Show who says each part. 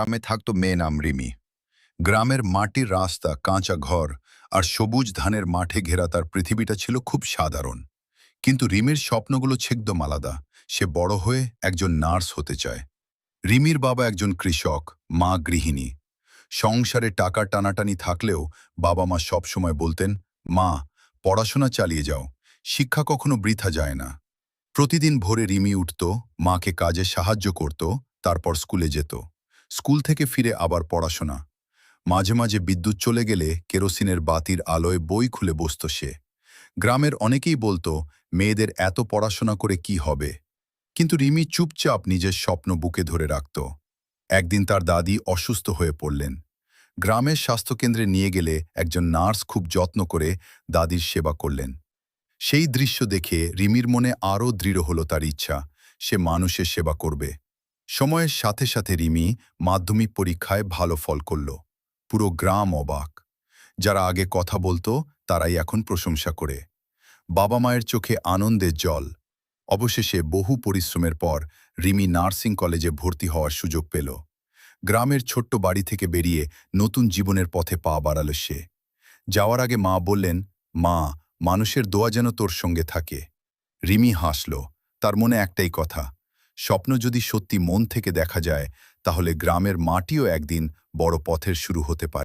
Speaker 1: গ্রামে থাকত মেয়ে নাম রিমি। গ্রামের মাটির রাস্তা, কাঁচা ঘর আর সবুজ ধানের মাঠে ঘেরা তার পৃথিবীটা ছিল খুব সাধারণ। কিন্তু রিমির স্বপ্নগুলো ছেকদম আলাদা। সে বড় হয়ে একজন নার্স হতে চায়। রিমির বাবা একজন কৃষক, মা গৃহিণী। সংসারে টাকা টানাটানি থাকলেও বাবা মা সবসময় বলতেন, মা, পড়াশোনা চালিয়ে যাও, শিক্ষা কখনো বৃথা যায় না। প্রতিদিন ভোরে রিমি উঠত, মাকে কাজে সাহায্য করত, তারপর স্কুলে যেত। স্কুল থেকে ফিরে আবার পড়াশোনা। মাঝে মাঝে বিদ্যুৎ চলে গেলে কেরোসিনের বাতির আলোয় বই খুলে বসত সে। গ্রামের অনেকেই বলতো, মেয়েদের এত পড়াশোনা করে কি হবে। কিন্তু রিমি চুপচাপ নিজের স্বপ্ন বুকে ধরে রাখত। একদিন তার দাদি অসুস্থ হয়ে পড়লেন। গ্রামের স্বাস্থ্যকেন্দ্রে নিয়ে গেলে একজন নার্স খুব যত্ন করে দাদির সেবা করলেন। সেই দৃশ্য দেখে রিমির মনে আরও দৃঢ় হলো তার ইচ্ছা, সে মানুষের সেবা করবে। সময়ের সাথে সাথে রিমি মাধ্যমিক পরীক্ষায় ভালো ফল করল। পুরো গ্রাম অবাক। যারা আগে কথা বলতো তারাই এখন প্রশংসা করে। বাবা মায়ের চোখে আনন্দের জল। অবশেষে বহু পরিশ্রমের পর রিমি নার্সিং কলেজে ভর্তি হওয়ার সুযোগ পেল। গ্রামের ছোট্ট বাড়ি থেকে বেরিয়ে নতুন জীবনের পথে পা বাড়াল সে। যাওয়ার আগে মা বললেন, মা, মানুষের দোয়া যেন তোর সঙ্গে থাকে। রিমি হাসল। তার মনে একটাই কথা, স্বপ্ন যদি সত্যি মন থেকে দেখা যায়, তাহলে গ্রামের মাটিও একদিন বড় পথের শুরু হতে পারে।